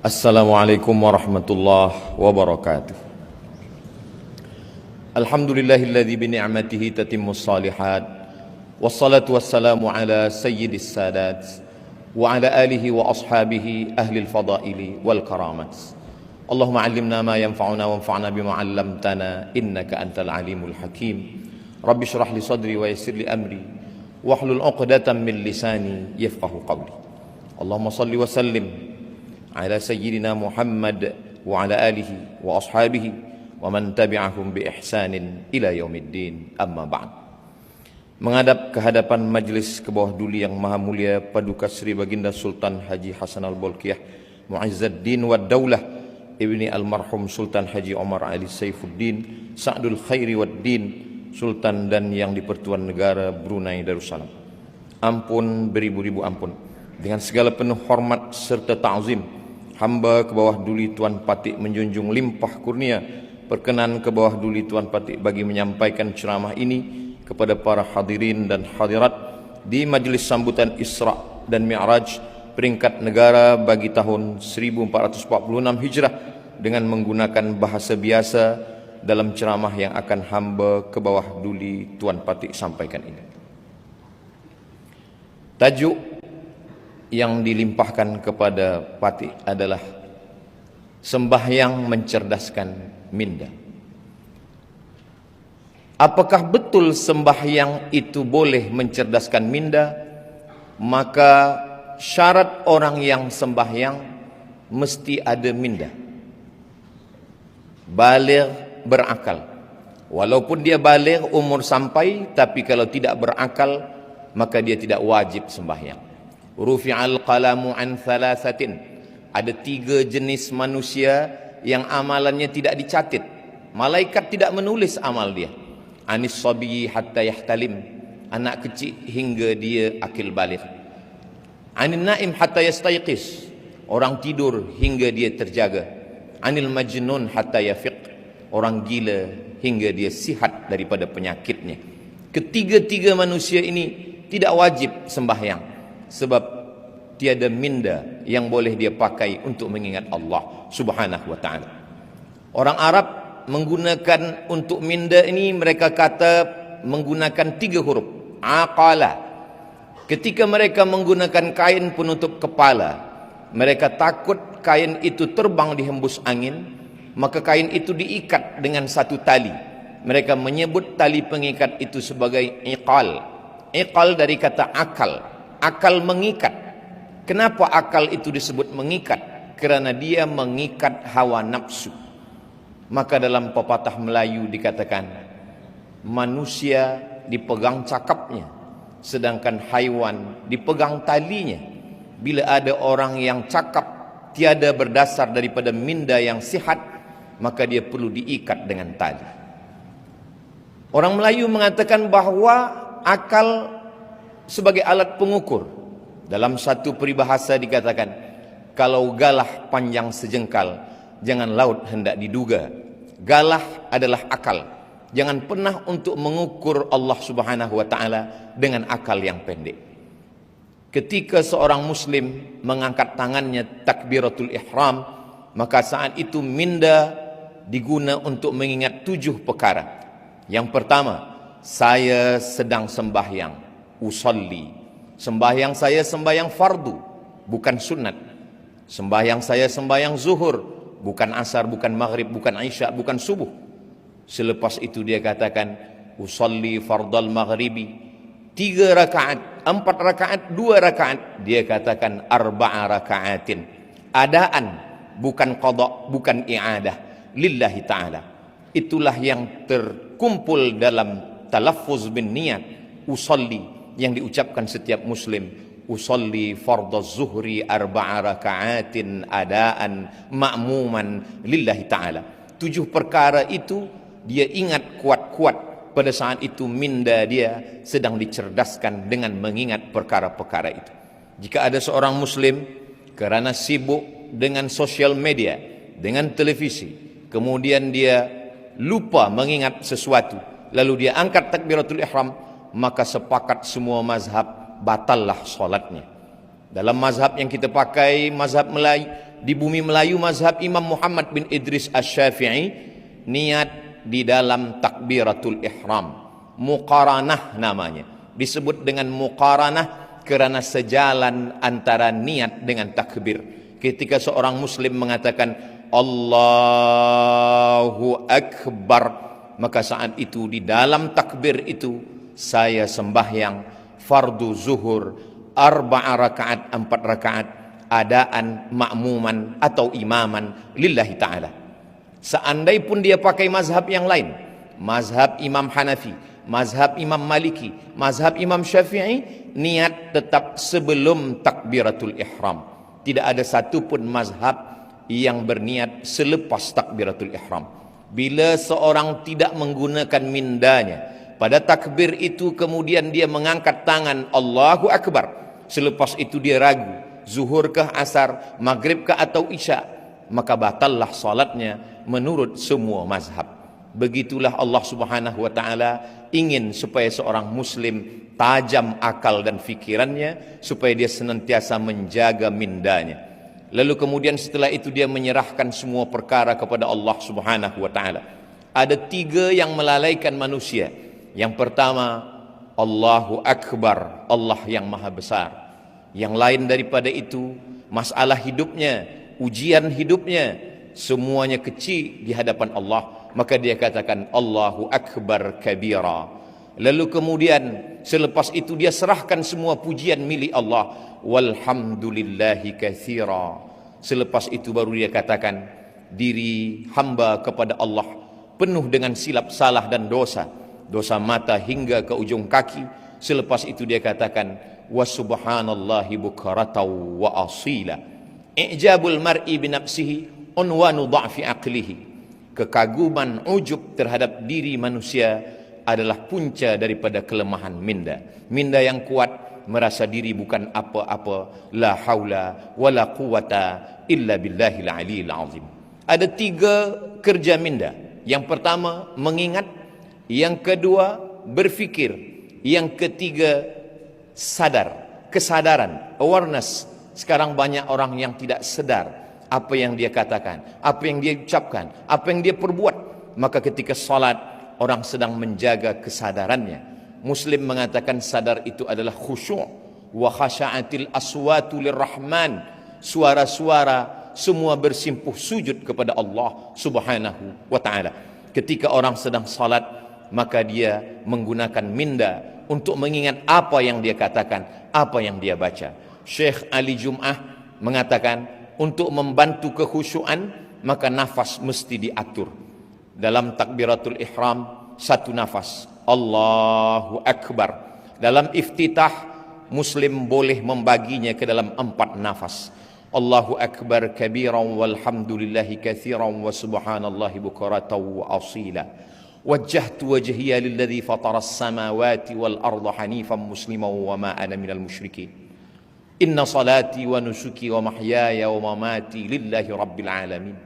Assalamualaikum warahmatullahi wabarakatuh. Alhamdulillahilladzi bi ni'matihi tatimmus shalihat. Wassalatu wassalamu ala sayyidis sadat wa ala alihi wa ashabihi ahlil fadaili wal karamat. Allahumma 'allimna ma yanfa'una wanfa'na bima 'allamtana innaka antal alimul hakim. Rabbi shrah li sadri wa yassir li amri wahlul 'uqdatam min lisani yafqahu qawli. Allahumma shalli wa sallim ala sayyidina Muhammad wa ala alihi wa ashabihi wa man tabi'ahum bi ihsanin ila yaumiddin, amma ba'd. Menghadap ke hadapan majlis ke bawah duli yang maha mulia Paduka Sri Baginda Sultan Haji Hasan Al-Bolkiah Mu'izzuddin wa Daulah Ibni Almarhum Sultan Haji Omar Ali Saifuddin Sa'dul Khairi wad Din Sultan dan yang di-Pertuan Negara Brunei Darussalam. Ampun beribu-ribu ampun, dengan segala penuh hormat serta ta'zim, hamba ke bawah duli Tuan Patik menjunjung limpah kurnia perkenan ke bawah duli Tuan Patik bagi menyampaikan ceramah ini kepada para hadirin dan hadirat di majlis sambutan Isra dan Mi'raj peringkat negara bagi tahun 1446 Hijrah dengan menggunakan bahasa biasa dalam ceramah yang akan hamba ke bawah duli Tuan Patik sampaikan ini. Tajuk yang dilimpahkan kepada Patik adalah sembahyang mencerdaskan minda. Apakah betul sembahyang itu boleh mencerdaskan minda? Maka syarat orang yang sembahyang mesti ada minda, baligh, berakal. Walaupun dia baligh, umur sampai, tapi kalau tidak berakal maka dia tidak wajib sembahyang. Rufi'al qalamu an thalathatin. Ada 3 jenis manusia yang amalannya tidak dicatat. Malaikat tidak menulis amal dia. Anis sabiyi hatta yahtalim, anak kecil hingga dia akil baligh. Anin naim hatta yastayqis, orang tidur hingga dia terjaga. Anil majnun hatta yafiq, orang gila hingga dia sihat daripada penyakitnya. Ketiga-tiga manusia ini tidak wajib sembahyang, sebab tiada minda yang boleh dia pakai untuk mengingat Allah Subhanahu wa ta'ala. Orang Arab menggunakan untuk minda ini, mereka kata menggunakan 3 huruf, aqala. Ketika mereka menggunakan kain penutup kepala, mereka takut kain itu terbang dihembus angin, maka kain itu diikat dengan satu tali. Mereka menyebut tali pengikat itu sebagai iqal. Iqal dari kata akal. Akal mengikat. Kenapa akal itu disebut mengikat? Kerana dia mengikat hawa nafsu. Maka dalam pepatah Melayu dikatakan, manusia dipegang cakapnya, sedangkan haiwan dipegang talinya. Bila ada orang yang cakap tiada berdasar daripada minda yang sihat, maka dia perlu diikat dengan tali. Orang Melayu mengatakan bahawa akal sebagai alat pengukur. Dalam satu peribahasa dikatakan, kalau galah panjang sejengkal, jangan laut hendak diduga. Galah adalah akal. Jangan pernah untuk mengukur Allah Subhanahu wa ta'ala dengan akal yang pendek. Ketika seorang muslim mengangkat tangannya takbiratul ihram, maka saat itu minda diguna untuk mengingat 7 perkara. Yang pertama, saya sedang sembahyang, usalli. Sembahyang saya sembahyang fardu, bukan sunat. Sembahyang saya sembahyang zuhur, bukan asar, bukan maghrib, bukan isya, bukan subuh. Selepas itu dia katakan usalli fardal maghribi, 3 rakaat, 4 rakaat, 2 rakaat. Dia katakan arba'a rakaatin, adaan, bukan qada, bukan i'adah, lillahi ta'ala. Itulah yang terkumpul dalam talaffuz bin niat usalli yang diucapkan setiap muslim. Usalli fardaz zuhri arba'a raka'atin adaan ma'muman lillahi ta'ala. 7 perkara itu dia ingat kuat-kuat. Pada saat itu minda dia sedang dicerdaskan dengan mengingat perkara-perkara itu. Jika ada seorang muslim kerana sibuk dengan sosial media, dengan televisi, kemudian dia lupa mengingat sesuatu, lalu dia angkat takbiratul ihram, maka sepakat semua mazhab batallah solatnya. Dalam mazhab yang kita pakai, mazhab Melayu, di bumi Melayu mazhab Imam Muhammad bin Idris Asy-Syafi'i, niat di dalam takbiratul ihram, muqaranah namanya. Disebut dengan muqaranah kerana sejalan antara niat dengan takbir. Ketika seorang muslim mengatakan Allahu Akbar, maka saat itu di dalam takbir itu saya sembahyang fardu zuhur 4 rakaat, 4 rakaat adaan makmuman atau imaman lillahi ta'ala. Seandai pun dia pakai mazhab yang lain, mazhab Imam Hanafi, mazhab Imam Maliki, mazhab Imam Syafi'i, niat tetap sebelum takbiratul ihram. Tidak ada satu pun mazhab yang berniat selepas takbiratul ihram. Bila seorang tidak menggunakan mindanya pada takbir itu, kemudian dia mengangkat tangan Allahu Akbar, selepas itu dia ragu zuhur kah, asar, maghrib kah atau isya, maka batallah salatnya menurut semua mazhab. Begitulah Allah Subhanahu wa taala ingin supaya seorang muslim tajam akal dan fikirannya, supaya dia senantiasa menjaga mindanya. Lalu kemudian setelah itu dia menyerahkan semua perkara kepada Allah Subhanahu wa taala. Ada 3 yang melalaikan manusia. Yang pertama, Allahu Akbar, Allah yang maha besar. Yang lain daripada itu, masalah hidupnya, ujian hidupnya, semuanya kecil di hadapan Allah, maka dia katakan Allahu Akbar kabira. Lalu kemudian selepas itu dia serahkan semua pujian milik Allah, walhamdulillahi katsira. Selepas itu baru dia katakan diri hamba kepada Allah penuh dengan silap salah dan dosa, dosa mata hingga ke ujung kaki. Selepas itu dia katakan wa subhanallahi bukratan wa asila. I'jabul mar'i bi nafsihi unwanu dha'fi aqlihi. Kekaguman, ujub terhadap diri manusia adalah punca daripada kelemahan minda. Minda yang kuat merasa diri bukan apa-apa, la haula wala quwata illa billahil aliyil azim. Ada 3 kerja minda. Yang pertama mengingat, yang kedua berfikir, yang ketiga sadar, kesadaran, awareness. Sekarang banyak orang yang tidak sadar apa yang dia katakan, apa yang dia ucapkan, apa yang dia perbuat. Maka ketika salat, orang sedang menjaga kesadarannya. Muslim mengatakan sadar itu adalah khusyuk. Wa khasha'atil aswatu lirrahman. Suara-suara semua bersimpuh sujud kepada Allah Subhanahu wa ta'ala. Ketika orang sedang salat, maka dia menggunakan minda untuk mengingat apa yang dia katakan, apa yang dia baca. Syekh Ali Jum'ah mengatakan untuk membantu kekhusyuan, maka nafas mesti diatur. Dalam takbiratul ihram 1 nafas, Allahu Akbar. Dalam iftitah, muslim boleh membaginya ke dalam 4 nafas. Allahu Akbar kabiran walhamdulillahi katsiran wa subhanallahi bukratan wa asila. Wajjahtu wajhiya lilladzi fataras samawati wal arda hanifan musliman wa ma ana minal musyrikin. Inna salati wa nusuki wa mahyaya wa mamati lillahi rabbil alamin.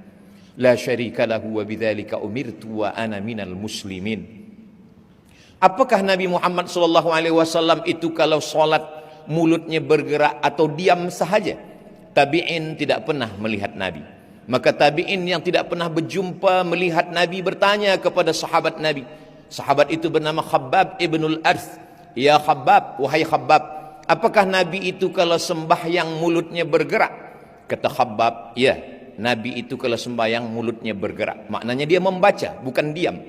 La syarika lahu wa bidzalika umirtu wa ana minal muslimin. Apakah Nabi Muhammad sallallahu alaihi wasallam itu kalau salat mulutnya bergerak atau diam sahaja? Tabi'in tidak pernah melihat Nabi. Maka tabi'in yang tidak pernah berjumpa melihat Nabi bertanya kepada sahabat Nabi. Sahabat itu bernama Khabbab ibnul Arth. Ya Khabbab, wahai Khabbab, apakah Nabi itu kalau sembahyang mulutnya bergerak? Kata Khabbab, ya, Nabi itu kalau sembahyang mulutnya bergerak. Maknanya dia membaca, bukan diam.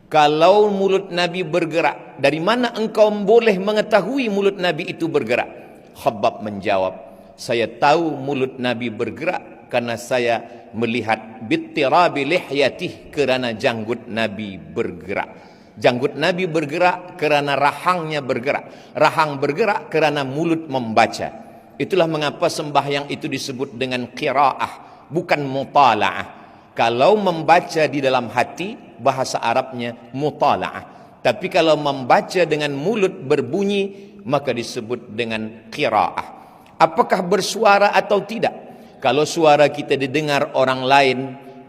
Kalau mulut Nabi bergerak, dari mana engkau boleh mengetahui mulut Nabi itu bergerak? Khabbab menjawab, saya tahu mulut Nabi bergerak karena saya melihat bittirabi lihyatih, kerana janggut Nabi bergerak. Janggut Nabi bergerak kerana rahangnya bergerak. Rahang bergerak kerana mulut membaca. Itulah mengapa sembahyang itu disebut dengan qiraah, bukan mutala'ah. Kalau membaca di dalam hati, bahasa Arabnya mutala'ah. Tapi kalau membaca dengan mulut berbunyi, maka disebut dengan qiraah. Apakah bersuara atau tidak? Kalau suara kita didengar orang lain,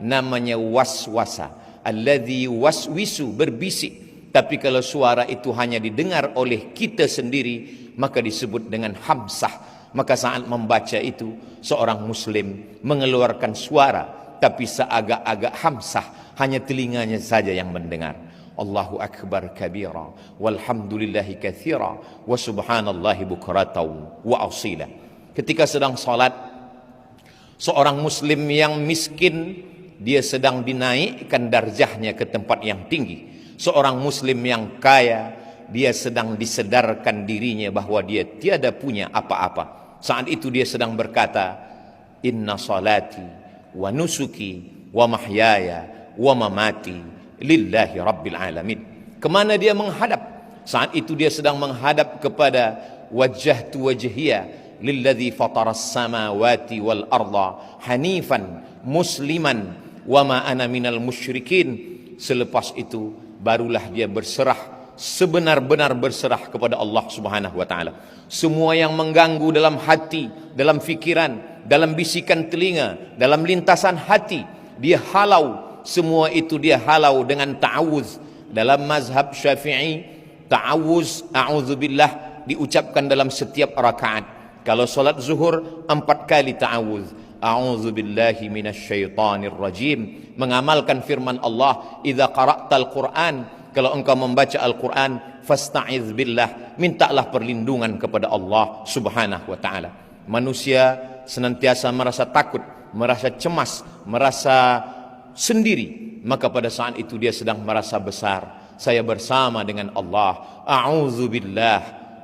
namanya waswasa. Alladzi waswisu, berbisik. Tapi kalau suara itu hanya didengar oleh kita sendiri, maka disebut dengan hamsah. Maka saat membaca itu, seorang muslim mengeluarkan suara, tapi seagak-agak hamsah, hanya telinganya saja yang mendengar. Allahu akbar kabira, walhamdulillahi katsira, wa subhanallahi bukratan wa asila. Ketika sedang salat, seorang muslim yang miskin, dia sedang dinaikkan darjahnya ke tempat yang tinggi. Seorang muslim yang kaya, dia sedang disedarkan dirinya bahwa dia tiada punya apa-apa. Saat itu dia sedang berkata, inna salati wa nusuki wa mahyaya wa mamati lillahi rabbil alamin. Kemana dia menghadap? Saat itu dia sedang menghadap kepada wajjahtu wajhiya lilladzi fataras samawati wal arda hanifan musliman wa ma ana minal musyrikin. Selepas itu barulah dia berserah, sebenar-benar berserah kepada Allah Subhanahu wa taala. Semua yang mengganggu dalam hati, dalam fikiran, dalam bisikan telinga, dalam lintasan hati, dia halau. Semua itu dia halau dengan ta'awuz. Dalam mazhab Syafi'i, ta'awuz, a'udzubillah, diucapkan dalam setiap rakaat. Kalau salat zuhur 4 kali ta'awuz. A'udzubillahi minasyaitonir rajim. Mengamalkan firman Allah, idza qara'tal Qur'an, kalau engkau membaca Al-Quran, fasta'iz billah, mintalah perlindungan kepada Allah Subhanahu wa ta'ala. Manusia senantiasa merasa takut, merasa cemas, merasa sendiri. Maka pada saat itu dia sedang merasa besar. Saya bersama dengan Allah. A'udzu billah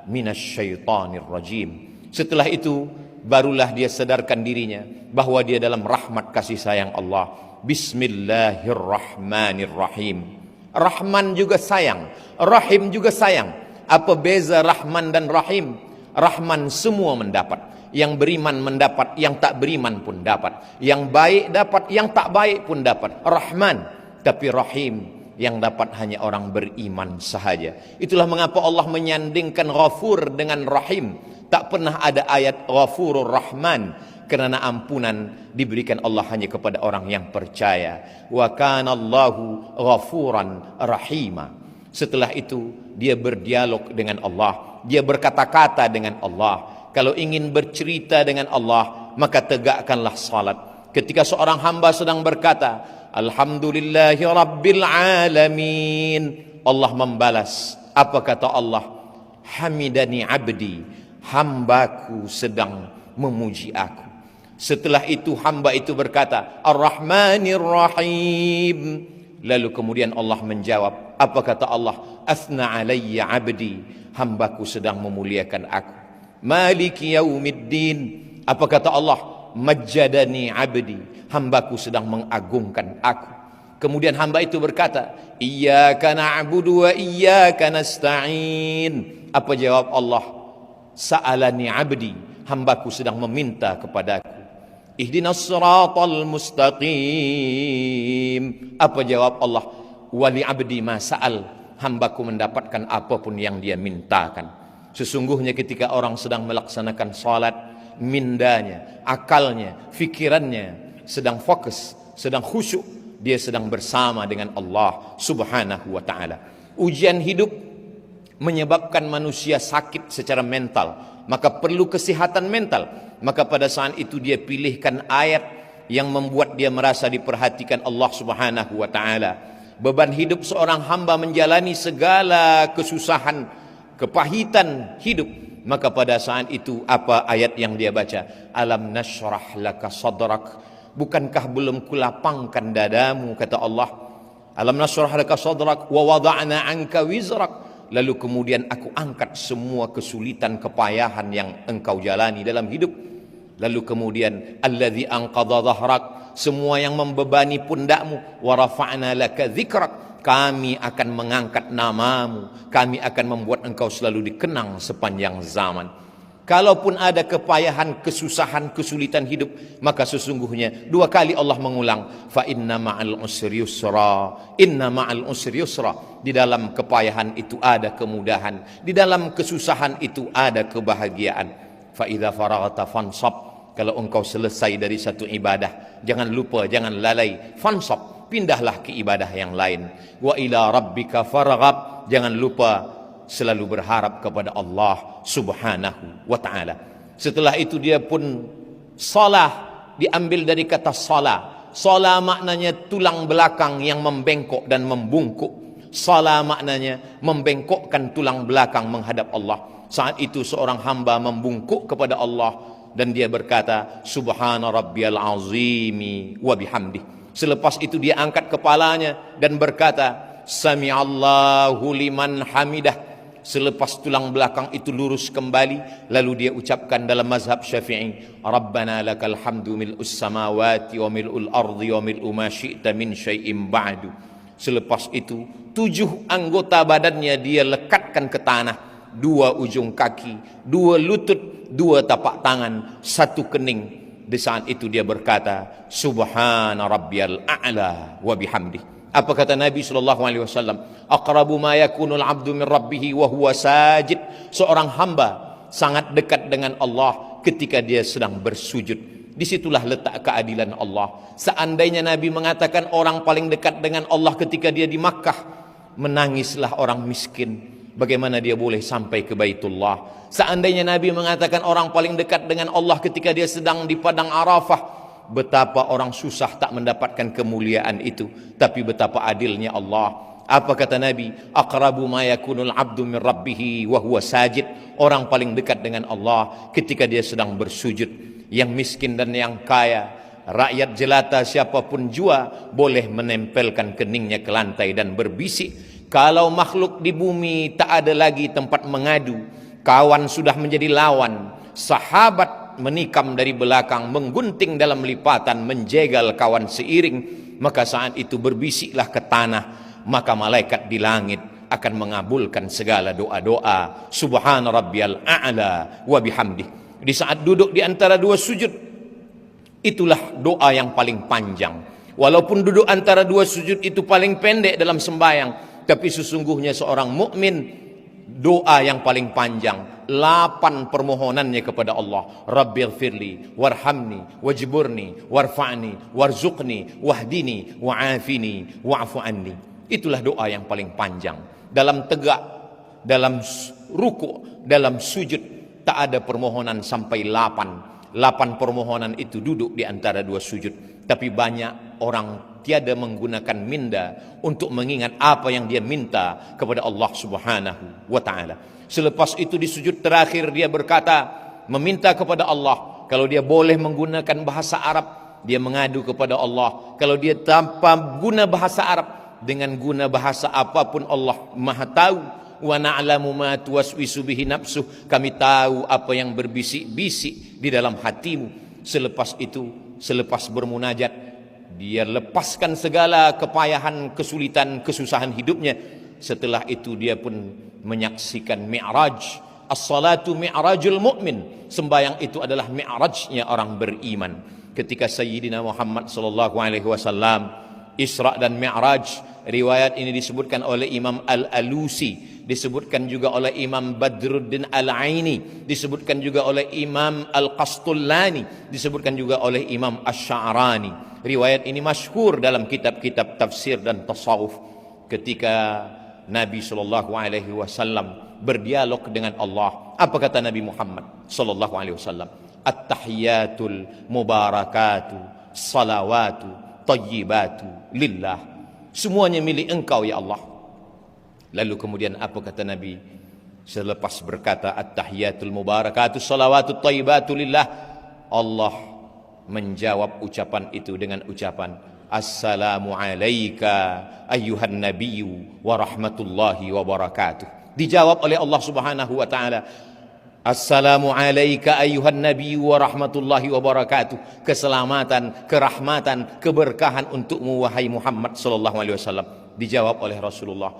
minasyaitonir rajim. Setelah itu barulah dia sadarkan dirinya bahwa dia dalam rahmat kasih sayang Allah. Bismillahirrahmanirrahim. Rahman juga sayang, Rahim juga sayang. Apa beza Rahman dan Rahim? Rahman semua mendapat. Yang beriman mendapat, yang tak beriman pun dapat. Yang baik dapat, yang tak baik pun dapat. Rahman. Tapi Rahim, yang dapat hanya orang beriman sahaja. Itulah mengapa Allah menyandingkan Ghafur dengan Rahim. Tak pernah ada ayat Ghafurur Rahman, kerana ampunan diberikan Allah hanya kepada orang yang percaya. Wa kana Allahu ghafuran rahima. Setelah itu dia berdialog dengan Allah, dia berkata-kata dengan Allah. Kalau ingin bercerita dengan Allah, maka tegakkanlah salat. Ketika seorang hamba sedang berkata, alhamdulillahi rabbil alamin, Allah membalas. Apa kata Allah? Hamidani abdi, hambaku sedang memuji aku. Setelah itu hamba itu berkata, Ar-Rahmanir Rahim. Lalu kemudian Allah menjawab, apa kata Allah? Athna alayya abdi, hambaku sedang memuliakan aku. Maliki yaumiddin. Apa kata Allah? Majjadani abdi, hambaku sedang mengagungkan aku. Kemudian hamba itu berkata, Iyyaka na'budu wa iyyaka nasta'in. Apa jawab Allah? Sa'alani abdi, hambaku sedang meminta kepadaku. Ihdinas siratal mustaqim. Apa jawab Allah? Wali abdi ma sa'al, hambaku mendapatkan apapun yang dia mintakan. Sesungguhnya ketika orang sedang melaksanakan salat, mindanya, akalnya, fikirannya sedang fokus, sedang khusyuk, dia sedang bersama dengan Allah Subhanahu wa ta'ala. Ujian hidup menyebabkan manusia sakit secara mental, maka perlu kesehatan mental. Maka pada saat itu dia pilihkan ayat yang membuat dia merasa diperhatikan Allah Subhanahu wa ta'ala. Beban hidup seorang hamba menjalani segala kesusahan, kepahitan hidup. Maka pada saat itu apa ayat yang dia baca? Alam nashrah laka sadrak. Bukankah belum kulapangkan dadamu, kata Allah. Alam nashrah laka sadrak wa wada'na anka wizrak. Lalu kemudian aku angkat semua kesulitan, kepayahan yang engkau jalani dalam hidup. Lalu kemudian alladzi anqadha dhahrak, semua yang membebani pundakmu. Wa rafa'na laka dzikrak, kami akan mengangkat namamu, kami akan membuat engkau selalu dikenang sepanjang zaman. Kalaupun ada kepayahan, kesusahan, kesulitan hidup, maka sesungguhnya 2 kali Allah mengulang, fa inna ma'al usri yusra, inna ma'al usri yusra. Di dalam kepayahan itu ada kemudahan, di dalam kesusahan itu ada kebahagiaan. Fa idza faraghta fansab, kalau engkau selesai dari satu ibadah, jangan lupa, jangan lalai, fansab, pindahlah ke ibadah yang lain. Wa ila rabbika farghab, jangan lupa selalu berharap kepada Allah Subhanahu wa ta'ala. Setelah itu dia pun salah, diambil dari kata salah. Salah maknanya tulang belakang yang membengkok dan membungkuk. Salah maknanya membengkokkan tulang belakang menghadap Allah. Saat itu seorang hamba membungkuk kepada Allah dan dia berkata, Subhana rabbiyal azimi wa bihamdih. Selepas itu dia angkat kepalanya dan berkata, Sami'allahu liman hamidah. Selepas tulang belakang itu lurus kembali, lalu dia ucapkan dalam mazhab Syafi'i, Rabbana lakal hamdu mil'us samawati wa mil'ul ardi wa mil'u ma syi'ta min syai'im ba'du. Selepas itu 7 anggota badannya dia lekatkan ke tanah, 2 ujung kaki, 2 lutut, 2 tapak tangan, 1 kening. Di saat itu dia berkata, Subhana rabbiyal a'la wa bihamdih. Apa kata Nabi SAW? Aqrabu ma yakunul abdu min rabbih wa huwa sajid. Seorang hamba sangat dekat dengan Allah ketika dia sedang bersujud. Disitulah letak keadilan Allah. Seandainya Nabi mengatakan orang paling dekat dengan Allah ketika dia di Makkah, menangislah orang miskin. Bagaimana dia boleh sampai ke Baitullah? Seandainya Nabi mengatakan orang paling dekat dengan Allah ketika dia sedang di padang Arafah, betapa orang susah tak mendapatkan kemuliaan itu. Tapi betapa adilnya Allah. Apa kata Nabi? Aqrabu ma yakunul abdu min rabbih wa huwa sajid. Orang paling dekat dengan Allah ketika dia sedang bersujud. Yang miskin dan yang kaya, rakyat jelata siapapun jua, boleh menempelkan keningnya ke lantai dan berbisik. Kalau makhluk di bumi tak ada lagi tempat mengadu, kawan sudah menjadi lawan, sahabat menikam dari belakang, menggunting dalam lipatan, menjegal kawan seiring, maka saat itu berbisiklah ke tanah, maka malaikat di langit akan mengabulkan segala doa-doa. Subhana rabbiyal a'la wa bihamdih. Di saat duduk di antara 2 sujud, itulah doa yang paling panjang. Walaupun duduk antara 2 sujud itu paling pendek dalam sembahyang, tapi sesungguhnya seorang mukmin doa yang paling panjang, 8 permohonannya kepada Allah. Rabbighfirli warhamni wajburni warfa'ni warzuqni wahdini wa'afini wa'fu anni. Itulah doa yang paling panjang. Dalam tegak, dalam ruku', dalam sujud, tak ada permohonan sampai 8 permohonan itu duduk di antara 2 sujud. Tapi banyak orang tiada menggunakan minda untuk mengingat apa yang dia minta kepada Allah Subhanahu wa ta'ala. Selepas itu di sujud terakhir dia berkata, meminta kepada Allah. Kalau dia boleh menggunakan bahasa Arab, dia mengadu kepada Allah. Kalau dia tanpa guna bahasa Arab, dengan guna bahasa apapun Allah Maha tahu. Wa na'lamu ma tuwaswisu bihi nafsuh. Kami tahu apa yang berbisik-bisik di dalam hatimu. Selepas itu, selepas bermunajat, dia lepaskan segala kepayahan, kesulitan, kesusahan hidupnya. Setelah itu dia pun menyaksikan mi'raj. As-salatu mi'rajul mu'min. Sembahyang itu adalah mi'rajnya orang beriman. Ketika Sayyidina Muhammad sallallahu alaihi wasallam Isra dan Mi'raj, riwayat ini disebutkan oleh Imam Al-Alusi, disebutkan juga oleh Imam Badruddin Al-Aini, disebutkan juga oleh Imam Al-Qastullani, disebutkan juga oleh Imam Asy-Sya'rani. Riwayat ini masyhur dalam kitab-kitab tafsir dan tasawuf. Ketika Nabi sallallahu alaihi wasallam berdialog dengan Allah, apa kata Nabi Muhammad sallallahu alaihi wasallam? At-tahiyatul mubarakatu salawatu tayyibatu lillah. Semuanya milik engkau ya Allah. Lalu kemudian apa kata Nabi selepas berkata at-tahiyatul mubarakatu salawatu tayyibatu lillah? Allah menjawab ucapan itu dengan ucapan assalamu alayka ayyuhan nabiyyu wa rahmatullahi wa barakatuh. Dijawab oleh Allah Subhanahu wa taala, assalamu alayka ayyuhan nabiyyu wa rahmatullahi wa barakatuh. Keselamatan, kerahmatan, keberkahan untukmu wahai Muhammad sallallahu alaihi wasallam. Dijawab oleh Rasulullah,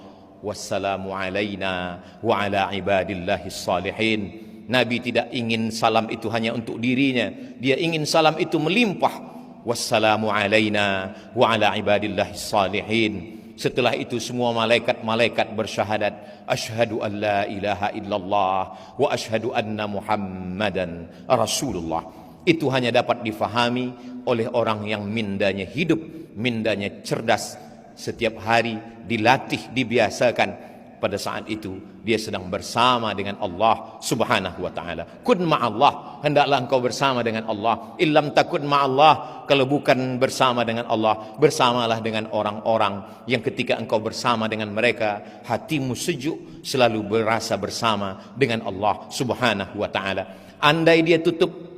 wassalamu alaina wa ala ibadillahis salihin. Nabi tidak ingin salam itu hanya untuk dirinya, dia ingin salam itu melimpah. Wassalamu alaina wa ala ibadillahis salihin. Setelah itu semua malaikat-malaikat bersyahadat, asyhadu an la ilaha illallah wa asyhadu anna Muhammadan Rasulullah. Itu hanya dapat difahami oleh orang yang mindanya hidup, mindanya cerdas. Setiap hari dilatih, dibiasakan. Pada saat itu dia sedang bersama dengan Allah Subhanahu wa taala. Kun ma'allah, hendaklah engkau bersama dengan Allah. Illam takun ma'allah, kalau bukan bersama dengan Allah, bersamalah dengan orang-orang yang ketika engkau bersama dengan mereka, hatimu sejuk, selalu berasa bersama dengan Allah Subhanahu wa taala. Andai dia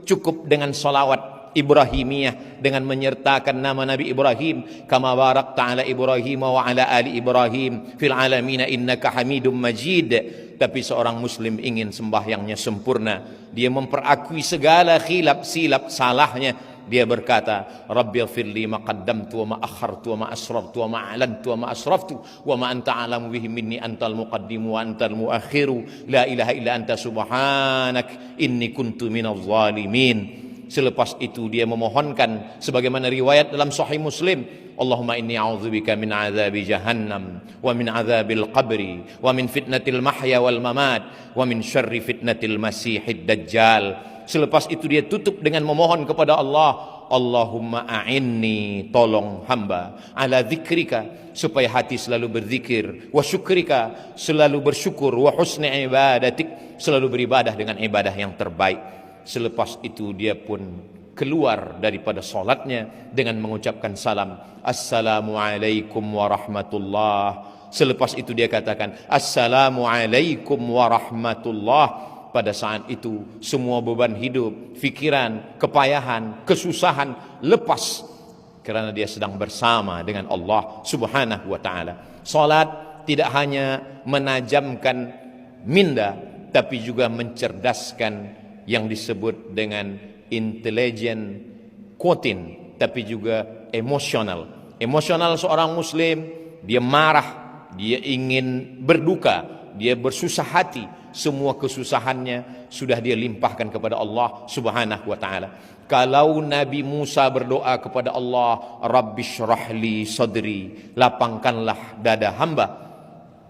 cukup dengan salawat Ibrahimiyah, dengan menyertakan nama Nabi Ibrahim, kama barakta ala Ibrahim wa ala ali Ibrahim fil alamin innaka Hamidum Majid. Tapi seorang muslim ingin sembahyangnya sempurna, dia memperakui segala silap salahnya. Dia berkata, Rabbighfirli ma qaddamtu wa ma akhartu wa ma asrartu wa ma a'lantu wa ma asraftu wa ma anta a'lamu bihi minni antal muqaddimu wa antal muakhiru la ilaha illa anta subhanak inni kuntu minadh dhalimin. Selepas itu dia memohonkan sebagaimana riwayat dalam Sahih Muslim, Allahumma inni a'udzubika min azabi jahannam wa min azabil qabri wa min fitnatil mahya wal mamat wa min syarri fitnatil masihid dajjal. Selepas itu dia tutup dengan memohon kepada Allah, Allahumma a'inni, tolong hamba, ala dzikrika, supaya hati selalu berzikir, wa syukrika, selalu bersyukur, wa husni ibadatik, selalu beribadah dengan ibadah yang terbaik. Selepas itu dia pun keluar daripada solatnya dengan mengucapkan salam, Assalamualaikum warahmatullah. Selepas itu dia katakan, Assalamualaikum warahmatullah. Pada saat itu semua beban hidup, fikiran, kepayahan, kesusahan lepas, kerana dia sedang bersama dengan Allah Subhanahu wa taala. Salat tidak hanya menajamkan minda, tapi juga mencerdaskan yang disebut dengan intelligent quotient, tapi juga emosional. Emosional seorang muslim, dia marah, dia ingin berduka, dia bersusah hati, semua kesusahannya sudah dia limpahkan kepada Allah Subhanahu wa taala. Kalau Nabi Musa berdoa kepada Allah, Rabbishrahli sadri, lapangkanlah dada hamba,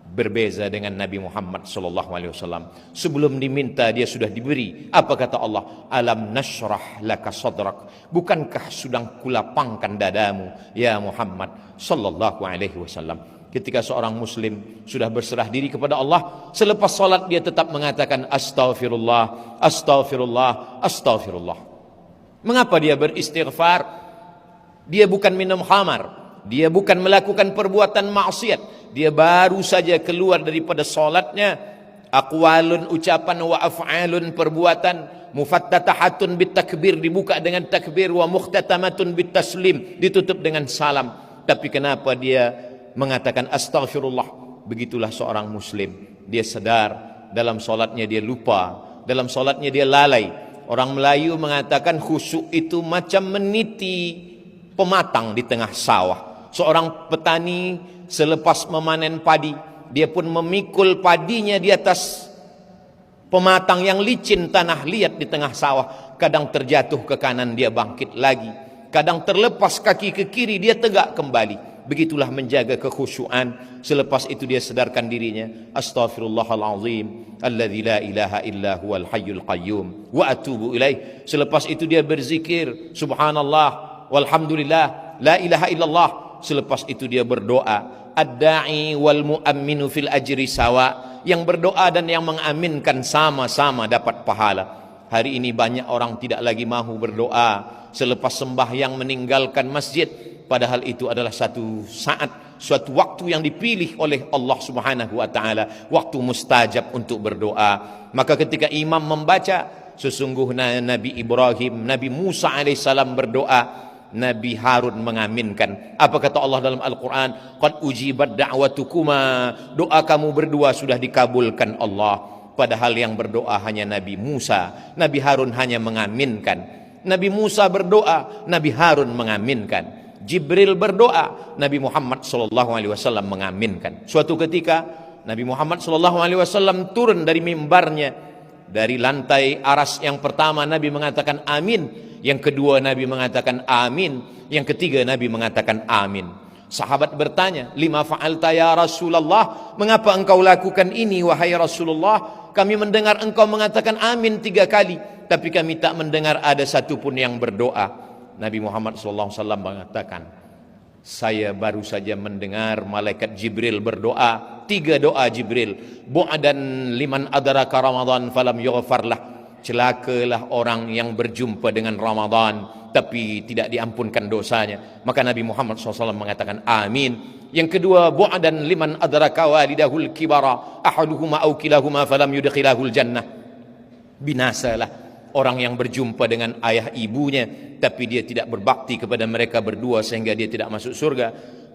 berbeza dengan Nabi Muhammad sallallahu alaihi wasallam. Sebelum diminta dia sudah diberi. Apa kata Allah? Alam nashrah laka sadrak, bukankah sudah kulapangkan dadamu ya Muhammad sallallahu alaihi wasallam. Ketika seorang muslim sudah berserah diri kepada Allah, selepas salat dia tetap mengatakan astaghfirullah, astaghfirullah, astaghfirullah. Mengapa dia beristighfar? Dia bukan minum khamar, dia bukan melakukan perbuatan maksiat, dia baru saja keluar daripada solatnya, aqwalun ucapan wa af'alun perbuatan, mufattatahatun bitakbir dibuka dengan takbir, wa mukhtatamatun bitaslim ditutup dengan salam. Tapi kenapa dia mengatakan astaghfirullah? Begitulah seorang muslim, dia sadar dalam solatnya dia lupa, dalam solatnya dia lalai. Orang Melayu mengatakan khusyuk itu macam meniti pematang di tengah sawah. Seorang petani selepas memanen padi, dia pun memikul padinya di atas pematang yang licin, tanah liat di tengah sawah. Kadang terjatuh ke kanan, dia bangkit lagi. Kadang terlepas kaki ke kiri, dia tegak kembali. Begitulah menjaga kekhusyuan. Selepas itu dia sedarkan dirinya, astaghfirullahalazim alladzi la ilaha illa huwal hayyul qayyum wa atubu ilaih. Selepas itu dia berzikir, subhanallah walhamdulillah la ilaha illallah. Selepas itu dia berdoa, ad-da'i wal mu'amminu fil ajri sawa, yang berdoa dan yang mengaminkan sama-sama dapat pahala. Hari ini banyak orang tidak lagi mahu berdoa selepas sembahyang, meninggalkan masjid, padahal itu adalah satu saat, suatu waktu yang dipilih oleh Allah Subhanahu wa taala, waktu mustajab untuk berdoa. Maka ketika imam membaca, sesungguhnya Nabi Ibrahim, Nabi Musa alaihissalam berdoa, Nabi Harun mengaminkan. Apa kata Allah dalam Al-Quran? Qad ujibat da'watukuma, doa kamu berdua sudah dikabulkan Allah. Padahal yang berdoa hanya Nabi Musa, Nabi Harun hanya mengaminkan. Nabi Musa berdoa, Nabi Harun mengaminkan. Jibril berdoa, Nabi Muhammad SAW mengaminkan. Suatu ketika Nabi Muhammad SAW turun dari mimbarnya, dari lantai aras yang pertama Nabi mengatakan amin, yang kedua Nabi mengatakan amin, yang ketiga Nabi mengatakan amin. Sahabat bertanya, lima fa'alta ya Rasulullah, mengapa engkau lakukan ini wahai Rasulullah? Kami mendengar engkau mengatakan amin 3 kali, tapi kami tak mendengar ada satupun yang berdoa. Nabi Muhammad SAW mengatakan, saya baru saja mendengar malaikat Jibril berdoa, 3 doa Jibril. Bu'dan liman adraka Ramadan falam yughfar lah. Celakalah orang yang berjumpa dengan Ramadan tapi tidak diampunkan dosanya. Maka Nabi Muhammad SAW mengatakan amin. Yang kedua, bu'dan liman adraka walidahul kibara ahaduhuma aw kilahuma falam yudkhilahul jannah. Binasalah orang yang berjumpa dengan ayah ibunya tapi dia tidak berbakti kepada mereka berdua sehingga dia tidak masuk surga.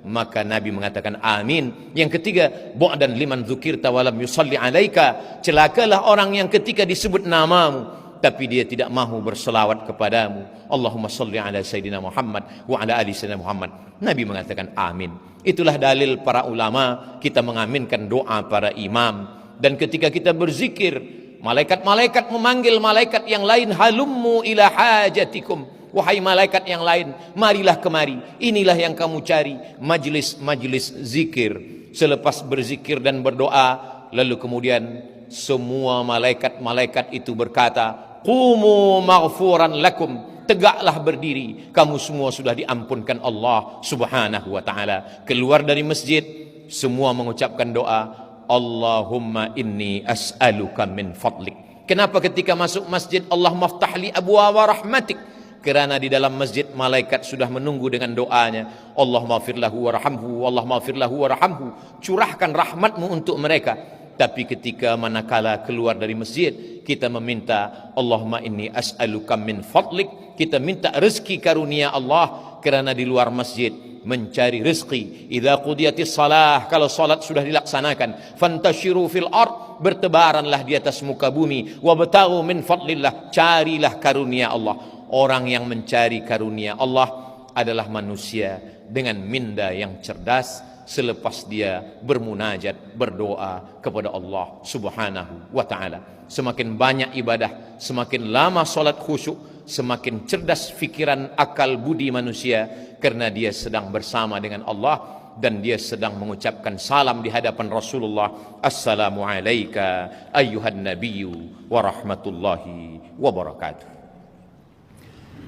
Maka Nabi mengatakan amin. Yang ketiga, bu'dan liman dzukirta walam yusalli alaika. Celakalah orang yang ketika disebut namamu tapi dia tidak mahu berselawat kepadamu. Allahumma salli ala Sayyidina Muhammad wa ala ali Sayyidina Muhammad. Nabi mengatakan amin. Itulah dalil para ulama kita mengaminkan doa para imam. Dan ketika kita berzikir, malaikat-malaikat memanggil malaikat yang lain, halummu ila hajatikum. Wahai malaikat yang lain, marilah kemari. Inilah yang kamu cari, majlis-majlis zikir. Selepas berzikir dan berdoa, lalu kemudian semua malaikat-malaikat itu berkata, qumu maghfuran lakum. Tegaklah berdiri, kamu semua sudah diampunkan Allah Subhanahu wa ta'ala. Keluar dari masjid, semua mengucapkan doa, Allahumma inni as'aluka min fadlik. Kenapa ketika masuk masjid Allah maftahli abwaaba rahmatik? Kerana di dalam masjid malaikat sudah menunggu dengan doanya, Allahumma firlahu warhamhu, Allahumma firlahu warhamhu. Curahkan rahmatmu untuk mereka. Tapi ketika manakala keluar dari masjid, kita meminta Allahumma inni as'aluka min fadlik. Kita minta rezeki karunia Allah. Kerana di luar masjid mencari rezeki. Idza qudiyatis salah, kalau salat sudah dilaksanakan, fantashiru fil ard, bertebaranlah di atas muka bumi, wabtaghu min fadlillah, carilah karunia Allah. Orang yang mencari karunia Allah adalah manusia dengan minda yang cerdas selepas dia bermunajat, berdoa kepada Allah Subhanahu wa ta'ala. Semakin banyak ibadah, semakin lama solat khusyuk, semakin cerdas fikiran, akal, budi manusia, karena dia sedang bersama dengan Allah dan dia sedang mengucapkan salam di hadapan Rasulullah. Assalamu alayka ayyuhan nabiyyu wa rahmatullahi wa barakatuh.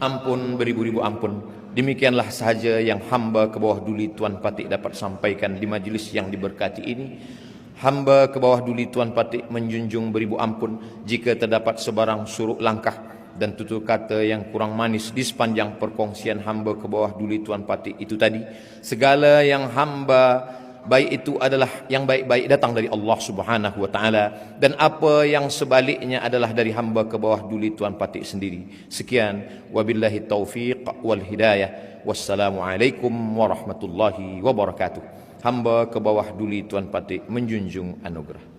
Ampun beribu-ribu ampun. Demikianlah sahaja yang hamba ke bawah duli Tuan Patik dapat sampaikan di majlis yang diberkati ini. Hamba ke bawah duli Tuan Patik menjunjung beribu ampun jika terdapat sebarang suruk langkah dan tutur kata yang kurang manis di sepanjang perkongsian hamba ke bawah duli Tuan Patik itu tadi. Segala yang hamba baik itu adalah yang baik-baik datang dari Allah Subhanahu wa ta'ala, dan apa yang sebaliknya adalah dari hamba ke bawah duli Tuan Patik sendiri. Sekian, wabillahi taufiq wal hidayah. Wassalamualaikum warahmatullahi wabarakatuh. Hamba ke bawah duli Tuan Patik menjunjung anugerah.